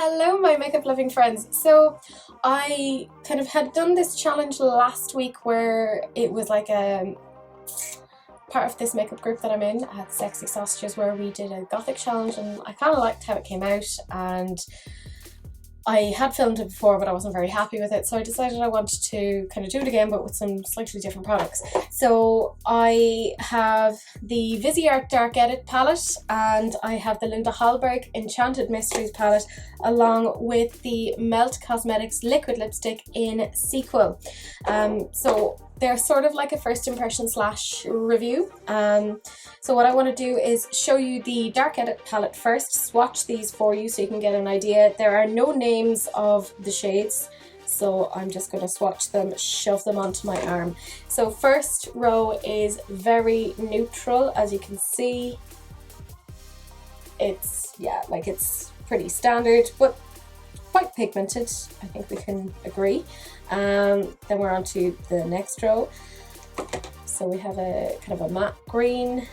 Hello my makeup loving friends. So I kind of had done this challenge last week where it was like a part of this makeup group that I'm in at Sexy Sausages, where we did a Gothic challenge, and I kind of liked how it came out, and I had filmed it before but I wasn't very happy with it, so I decided I wanted to kind of do it again but with some slightly different products. So I have the Viseart Dark Edit Palette and I have the Linda Hallberg Enchanted Mysteries palette, along with the Melt Cosmetics liquid lipstick in Sequel. So they're sort of like a first impression slash review. So what I want to do is show you the Dark Edit palette first, swatch these for you so you can get an idea. There are no names of the shades, so I'm just going to swatch them, shove them onto my arm. So first row is very neutral, as you can see. It's, yeah, like it's pretty standard, but quite pigmented, I think we can agree. Then we're on to the next row. So we have a kind of a matte green,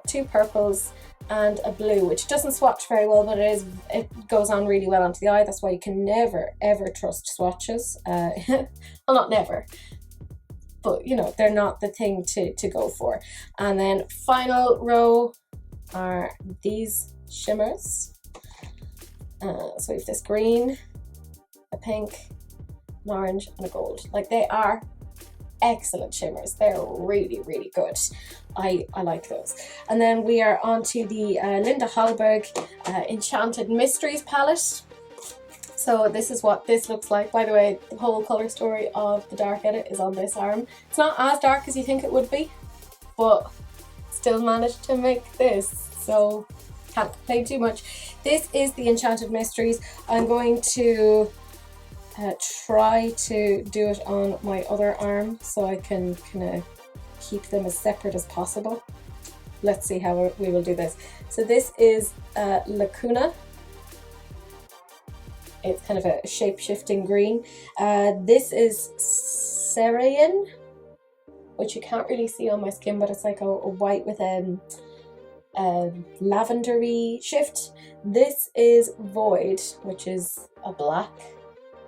two purples and a blue, which doesn't swatch very well, but it goes on really well onto the eye. That's why you can never ever trust swatches. Well, not never, but you know, they're not the thing to go for. And then final row are these shimmers. So we have this green, a pink, an orange and a gold. Like, they are excellent shimmers. They're really, really good. I like those. And then we are on to the Linda Hallberg Enchanted Mysteries palette. So this is what this looks like. By the way, the whole colour story of the Dark Edit is on this arm. It's not as dark as you think it would be, but still managed to make this, so can't complain too much. This is the Enchanted Mysteries. I'm going to try to do it on my other arm so I can kind of keep them as separate as possible. Let's see how we will do this. So this is Lacuna. It's kind of a shape-shifting green. This is Cerean, which you can't really see on my skin, but it's like a white with a lavendery shift. This is Void, which is a black.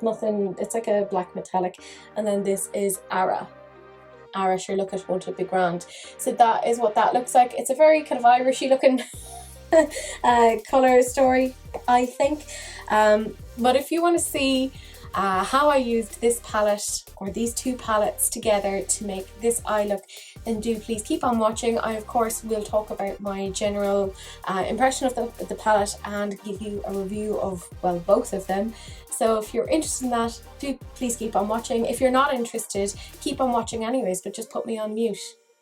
Nothing, it's like a black metallic. And then this is Ara. Ara, sure, look at, won't it be grand? So that is what that looks like. It's a very kind of Irishy looking colour story, I think. But if you want to see how I used this palette, or these two palettes together to make this eye look, then do please keep on watching. I of course will talk about my general impression of the palette and give you a review of, well, both of them. So if you're interested in that, do please keep on watching. If you're not interested, keep on watching anyways, but just put me on mute.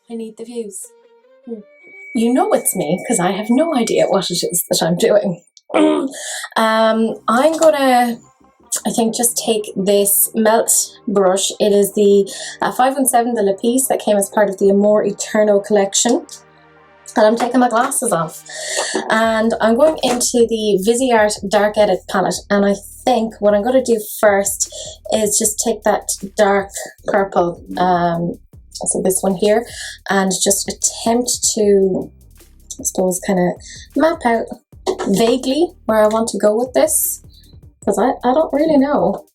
I need the views. You know it's me, because I have no idea what it is that I'm doing. I'm gonna, I think, just take this Melt brush. It is the 517 de La Piece that came as part of the Amor Eterno collection. And I'm taking my glasses off. And I'm going into the Viseart Dark Edit palette. And I think what I'm going to do first is just take that dark purple, so this one here, and just attempt to, I suppose, kind of map out vaguely where I want to go with this, because I don't really know.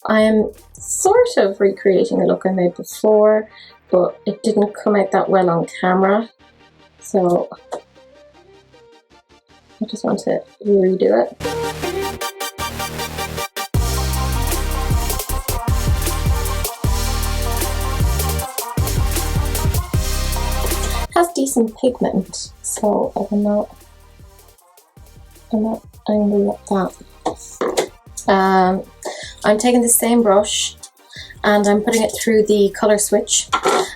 I am sort of recreating a look I made before, but it didn't come out that well on camera, so I just want to redo it. Has decent pigment, so I'm not angry at that. I'm taking the same brush and I'm putting it through the colour switch,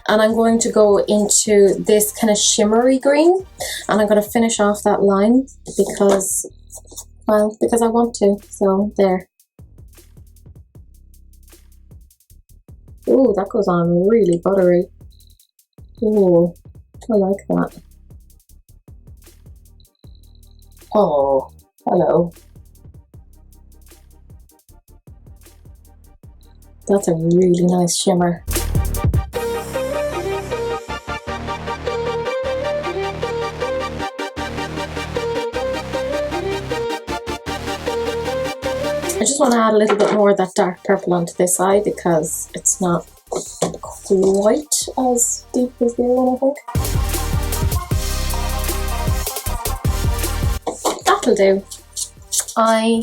and I'm going to go into this kind of shimmery green, and I'm going to finish off that line because, well, because I want to. So there. Ooh, that goes on really buttery. Ooh, I like that. Oh, hello. That's a really nice shimmer. just want to add a little bit more of that dark purple onto this eye because it's not quite as deep as the other one, I think. That'll do. I'm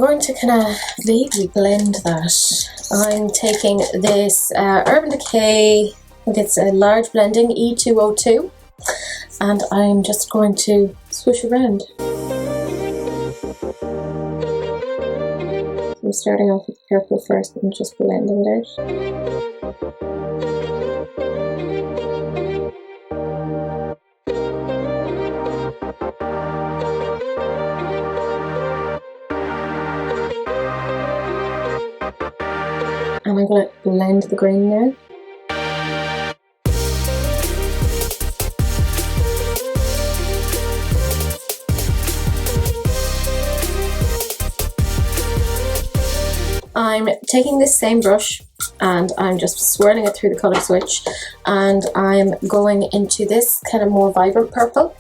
going to kind of vaguely blend that. I'm taking this Urban Decay, I think it's a large blending, E202, and I'm just going to swish around. I'm starting off with purple first and just blending it out. And I'm going to blend the green now. I'm taking this same brush and I'm just swirling it through the colour switch, and I'm going into this kind of more vibrant purple.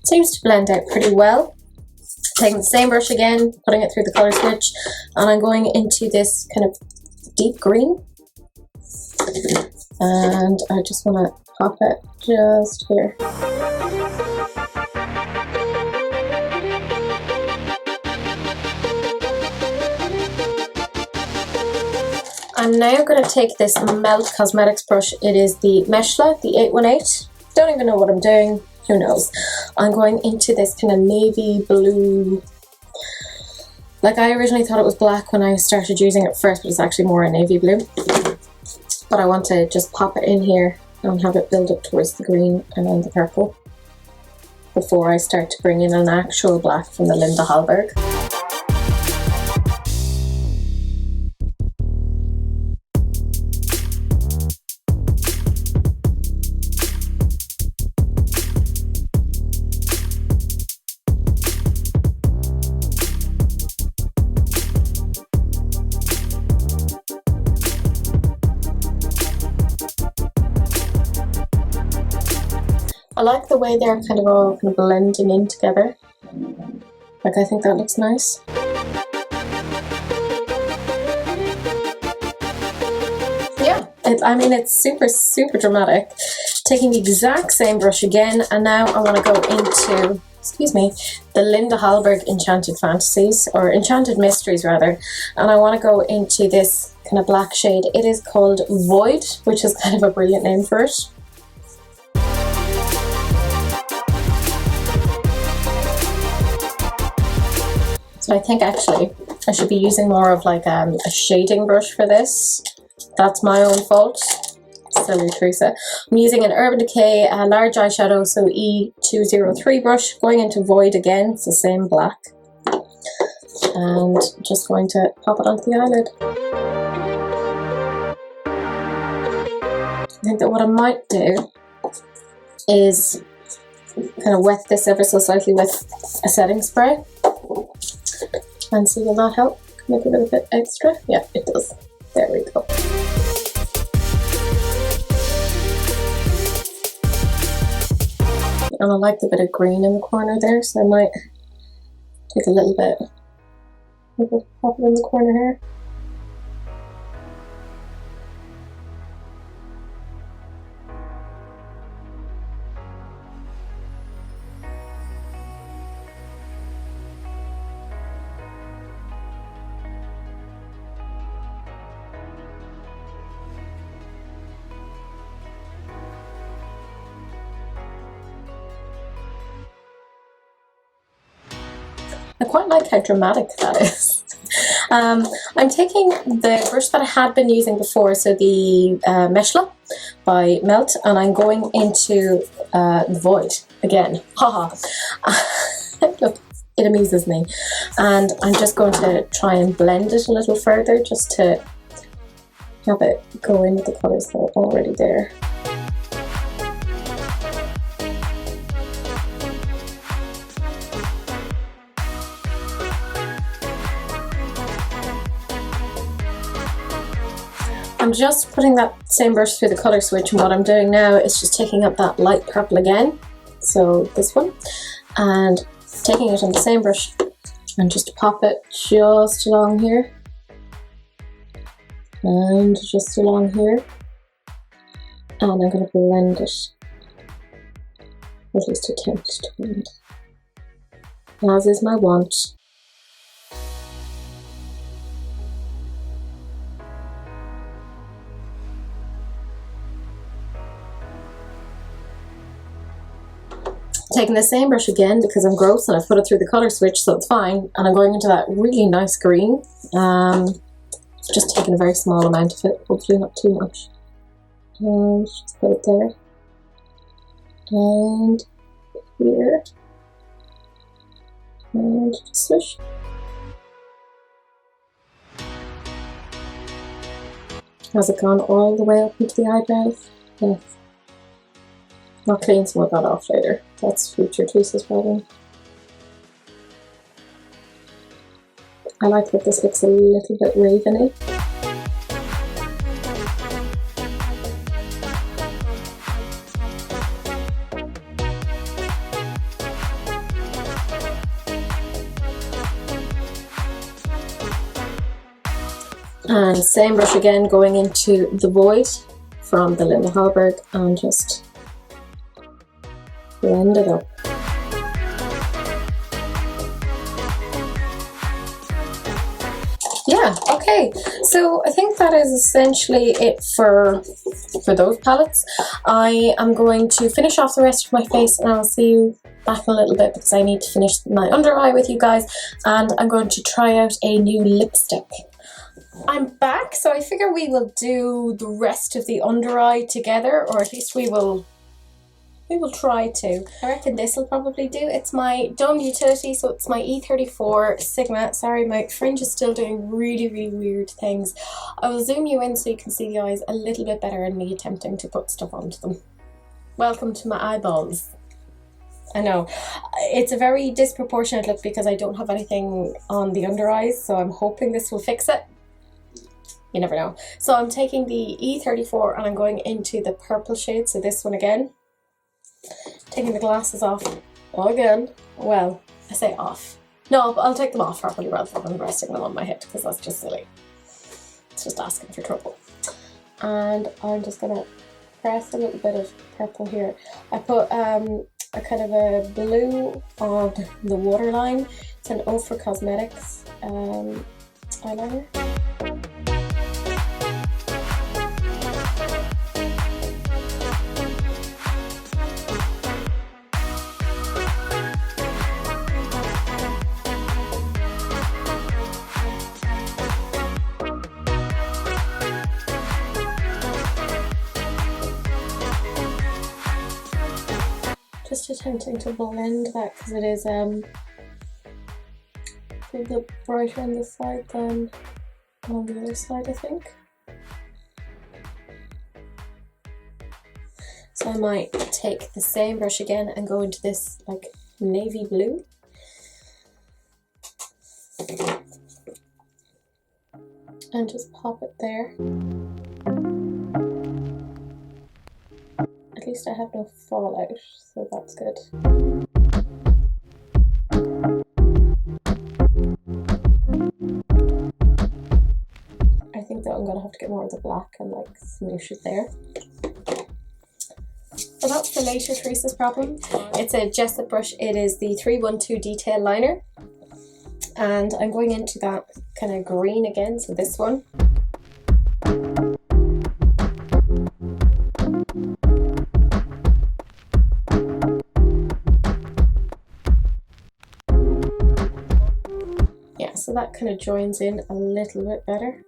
Seems to blend out pretty well. Taking the same brush again, putting it through the colour switch, and I'm going into this kind of deep green. And I just want to pop it just here. I'm now going to take this Melt Cosmetics brush. It is the Meshla, the 818. Don't even know what I'm doing. Who knows? I'm going into this kind of navy blue. Like, I originally thought it was black when I started using it first, but it's actually more a navy blue. But I want to just pop it in here and have it build up towards the green and then the purple before I start to bring in an actual black from the Linda Hallberg. I like the way they're kind of all kind of blending in together. Like, I think that looks nice. Yeah, I mean, it's super, super dramatic. Taking the exact same brush again, and now I want to go into, excuse me, the Linda Hallberg Enchanted Fantasies, or Enchanted Mysteries rather, and I want to go into this kind of black shade. It is called Void, which is kind of a brilliant name for it. So I think actually I should be using more of like a shading brush for this. That's my own fault. Silly Teresa. I'm using an Urban Decay large eyeshadow, so E203 brush, going into Void again. It's the same black. And just going to pop it onto the eyelid. I think that what I might do is kind of wet this ever so slightly with a setting spray. And see, will that help? Make it a little bit extra? Yeah, it does. There we go. And I like the bit of green in the corner there, so I might take a little bit, pop it in the corner here. I quite like how dramatic that is. I'm taking the brush that I had been using before, so the Meshla by Melt, and I'm going into the Void again. Haha. Look, it amuses me. And I'm just going to try and blend it a little further, just to have it go in with the colours that are already there. I'm just putting that same brush through the colour switch, and what I'm doing now is just taking up that light purple again, so this one, and taking it on the same brush and just pop it just along here and just along here, and I'm going to blend it, or at least attempt to blend, as is my wont. Taking the same brush again because I'm gross and I've put it through the colour switch, so it's fine, and I'm going into that really nice green. Just taking a very small amount of it, hopefully not too much. And just put it there. And here. And just swish. Has it gone all the way up into the eyebrows? Yes. Not clean some of that off later. That's future Teresa's problem. I like that this looks a little bit raveny. And same brush again, going into the Void from the Linda Hallberg, and just blend it up. Yeah, okay, so I think that is essentially it for those palettes. I am going to finish off the rest of my face, and I'll see you back in a little bit because I need to finish my under eye with you guys, and I'm going to try out a new lipstick. I'm back, so I figure we will do the rest of the under eye together, or at least we will try to. I reckon this will probably do. It's my Dome Utility, so it's my E34 Sigma. Sorry, my fringe is still doing really, really weird things. I will zoom you in so you can see the eyes a little bit better and me attempting to put stuff onto them. Welcome to my eyeballs. I know, it's a very disproportionate look because I don't have anything on the under eyes, so I'm hoping this will fix it. You never know. So I'm taking the E34 and I'm going into the purple shade, so this one again. Taking the glasses off again. Well, I say off. No, I'll take them off properly rather than resting them on my head because that's just silly. It's just asking for trouble. And I'm just going to press a little bit of purple here. I put a kind of a blue on the waterline. It's an Ofra Cosmetics eyeliner. Just attempting to blend that because it is a bit brighter on this side than on the other side, I think. So I might take the same brush again and go into this like navy blue. And just pop it there. At least I have no fallout, so that's good. I think that I'm gonna have to get more of the black and like smoosh it there. So that's the later Teresa's problem. It's a Jessup brush. It is the 312 detail liner, and I'm going into that kind of green again, so this one. So that kind of joins in a little bit better.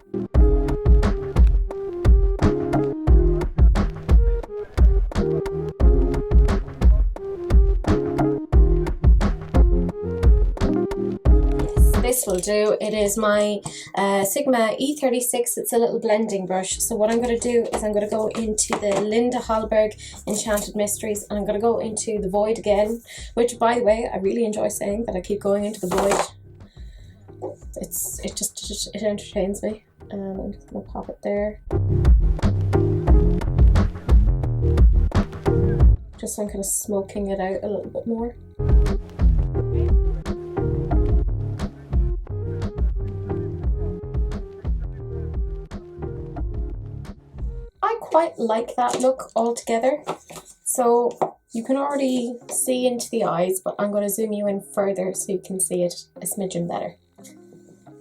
This this will do. It is my Sigma E36. It's a little blending brush. So what I'm going to do is I'm going to go into the Linda Hallberg Enchanted Mysteries, and I'm going to go into the Void again, which, by the way, I really enjoy saying that I keep going into the Void. It entertains me. I'm just going to pop it there. Just so I'm kind of smoking it out a little bit more. I quite like that look altogether. So you can already see into the eyes, but I'm going to zoom you in further so you can see it a smidgen better.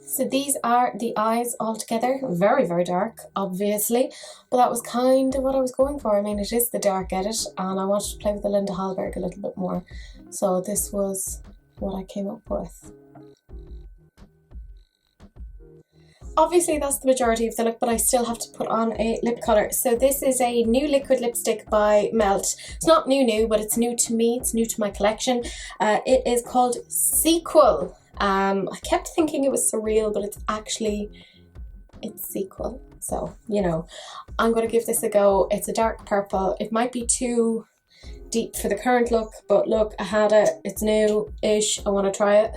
So these are the eyes all together. Very, very dark, obviously, but that was kind of what I was going for. I mean, it is the dark edit, and I wanted to play with the Linda Hallberg a little bit more. So this was what I came up with. Obviously, that's the majority of the look, but I still have to put on a lip colour. So this is a new liquid lipstick by Melt. It's not new, but it's new to me. It's new to my collection. It is called Sequel. I kept thinking it was Surreal, but it's Sequel. So, you know, I'm going to give this a go. It's a dark purple. It might be too deep for the current look, but look, I had it. It's new-ish. I want to try it.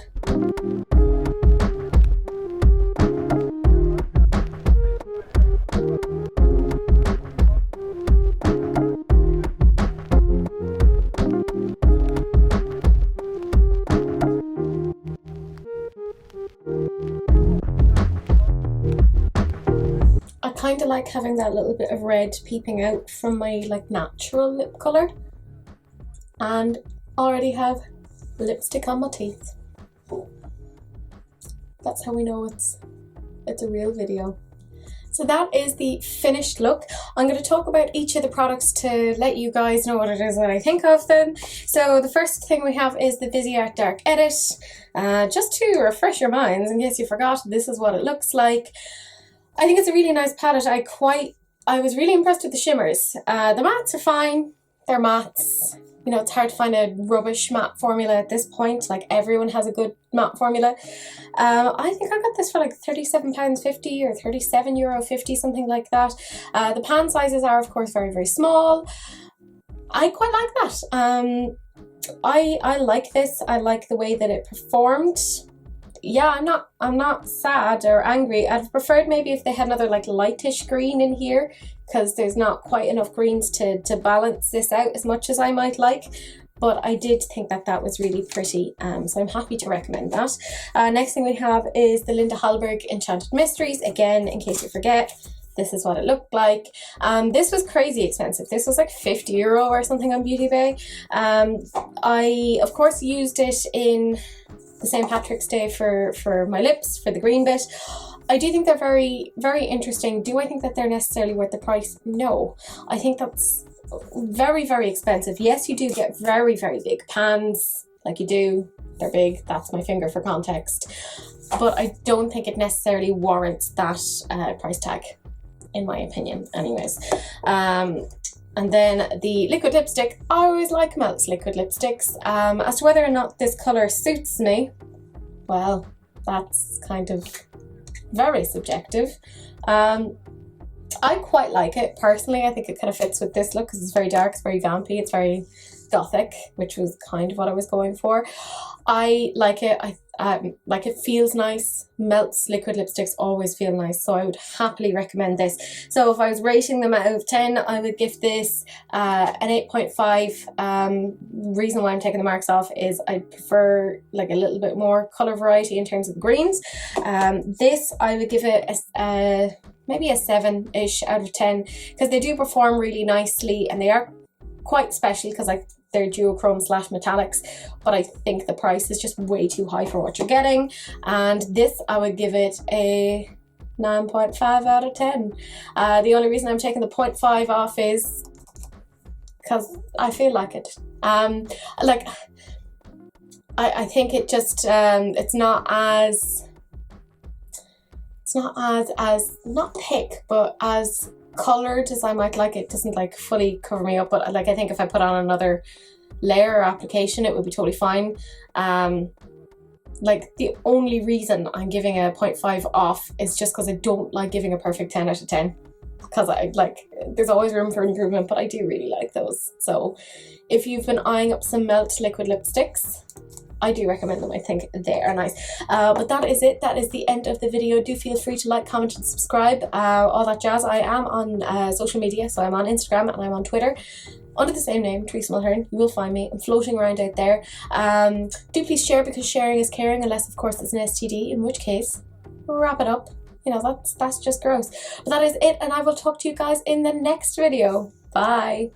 I kind of like having that little bit of red peeping out from my like natural lip colour, and already have lipstick on my teeth. That's how we know it's a real video. So that is the finished look. I'm going to talk about each of the products to let you guys know what it is that I think of them. So the first thing we have is the Viseart Dark Edit. Just to refresh your minds, in case you forgot, this is what it looks like. I think it's a really nice palette. I was really impressed with the shimmers. The mattes are fine. They're mattes. You know, it's hard to find a rubbish matte formula at this point. Like, everyone has a good matte formula. I think I got this for like £37.50 or €37.50, something like that. The pan sizes are, of course, very, very small. I quite like that. I like this. I like the way that it performed. Yeah, I'm not sad or angry. I'd have preferred maybe if they had another like lightish green in here, because there's not quite enough greens to balance this out as much as I might like. But I did think that that was really pretty, so I'm happy to recommend that. Next thing we have is the Linda Hallberg Enchanted Mysteries. Again, in case you forget, this is what it looked like. This was crazy expensive. This was like €50 or something on Beauty Bay. I, of course, used it in the St. Patrick's Day for my lips, for the green bit. I do think they're very, very interesting. Do I think that they're necessarily worth the price? No. I think that's very, very expensive. Yes, you do get very, very big pans, like you do. They're big. That's my finger for context. But I don't think it necessarily warrants that price tag, in my opinion, anyways. And then the liquid lipstick, I always like Melt's liquid lipsticks. As to whether or not this colour suits me, well, that's kind of very subjective. I quite like it personally. I think it kind of fits with this look because it's very dark, it's very vampy, it's very gothic, which was kind of what I was going for. I like it. Like, it feels nice. Melt's liquid lipsticks always feel nice, so I would happily recommend this. So if I was rating them out of 10, I would give this an 8.5. Reason why I'm taking the marks off is I prefer like a little bit more colour variety in terms of the greens. This I would give it maybe a 7-ish out of 10, because they do perform really nicely and they are quite special because like they're duochrome / metallics, but I think the price is just way too high for what you're getting. And this I would give it a 9.5 out of 10. The only reason I'm taking the 0.5 off is because I feel like it. Like, I think it just it's not as not thick, but as coloured as I might like. It doesn't like fully cover me up, but like I think if I put on another layer or application it would be totally fine. Like, the only reason I'm giving a 0.5 off is just because I don't like giving a perfect 10 out of 10. Because I like, there's always room for improvement, but I do really like those. So if you've been eyeing up some Melt liquid lipsticks, I do recommend them. I think they are nice. But that is it. That is the end of the video. Do feel free to like, comment and subscribe, all that jazz. I am on social media, so I'm on Instagram and I'm on Twitter under the same name, Teresa Mulhern. You will find me. I'm floating around out there. Do please share, because sharing is caring, unless of course it's an STD, in which case we'll wrap it up. You know, that's just gross. But that is it, and I will talk to you guys in the next video. Bye.